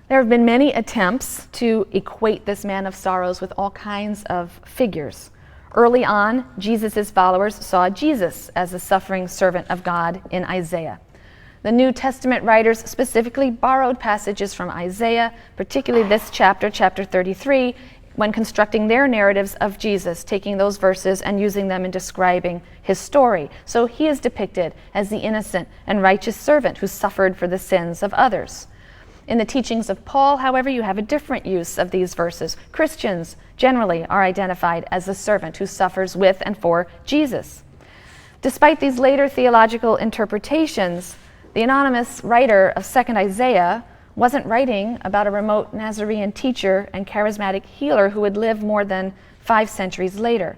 There have been many attempts to equate this man of sorrows with all kinds of figures. Early on, Jesus' followers saw Jesus as the suffering servant of God in Isaiah. The New Testament writers specifically borrowed passages from Isaiah, particularly this chapter, chapter 33, when constructing their narratives of Jesus, taking those verses and using them in describing his story. So he is depicted as the innocent and righteous servant who suffered for the sins of others. In the teachings of Paul, however, you have a different use of these verses. Christians generally are identified as the servant who suffers with and for Jesus. Despite these later theological interpretations, the anonymous writer of 2nd Isaiah wasn't writing about a remote Nazarean teacher and charismatic healer who would live more than 5 centuries later.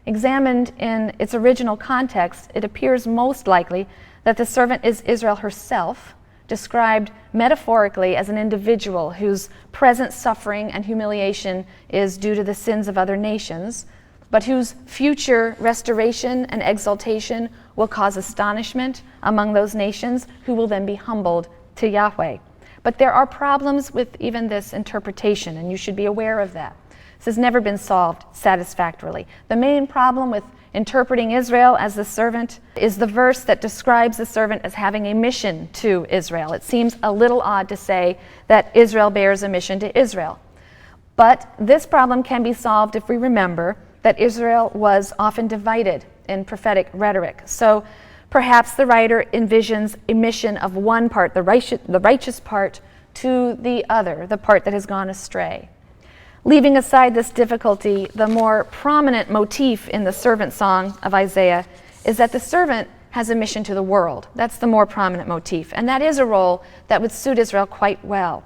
Examined in its original context, it appears most likely that the servant is Israel herself, described metaphorically as an individual whose present suffering and humiliation is due to the sins of other nations, but whose future restoration and exaltation will cause astonishment among those nations who will then be humbled to Yahweh. But there are problems with even this interpretation, and you should be aware of that. This has never been solved satisfactorily. The main problem with interpreting Israel as the servant is the verse that describes the servant as having a mission to Israel. It seems a little odd to say that Israel bears a mission to Israel. But this problem can be solved if we remember that Israel was often divided in prophetic rhetoric. So perhaps the writer envisions a mission of one part, the righteous part, to the other, the part that has gone astray. Leaving aside this difficulty, the more prominent motif in the servant song of Isaiah is that the servant has a mission to the world. That's the more prominent motif, and that is a role that would suit Israel quite well.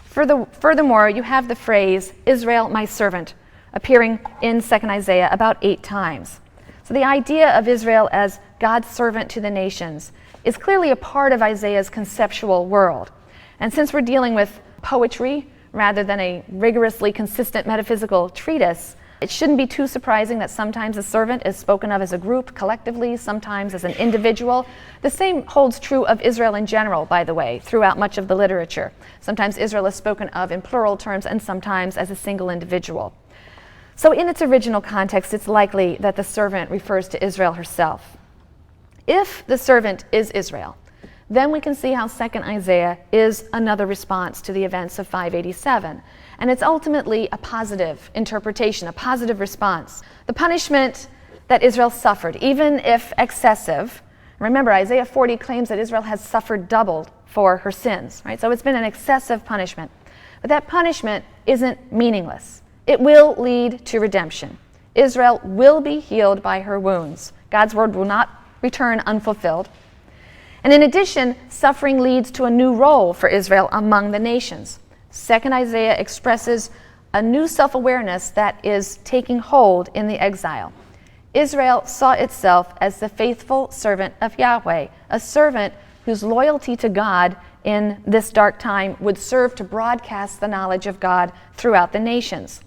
Furthermore, you have the phrase, Israel, my servant, appearing in 2nd Isaiah about 8 times. So the idea of Israel as God's servant to the nations is clearly a part of Isaiah's conceptual world. And since we're dealing with poetry rather than a rigorously consistent metaphysical treatise, it shouldn't be too surprising that sometimes a servant is spoken of as a group collectively, sometimes as an individual. The same holds true of Israel in general, by the way, throughout much of the literature. Sometimes Israel is spoken of in plural terms and sometimes as a single individual. So in its original context, it's likely that the servant refers to Israel herself. If the servant is Israel, then we can see how 2nd Isaiah is another response to the events of 587. And it's ultimately a positive interpretation, a positive response. The punishment that Israel suffered, even if excessive, remember Isaiah 40 claims that Israel has suffered double for her sins, right? So it's been an excessive punishment. But that punishment isn't meaningless. It will lead to redemption. Israel will be healed by her wounds. God's word will not return unfulfilled. And in addition, suffering leads to a new role for Israel among the nations. 2nd Isaiah expresses a new self-awareness that is taking hold in the exile. Israel saw itself as the faithful servant of Yahweh, a servant whose loyalty to God in this dark time would serve to broadcast the knowledge of God throughout the nations.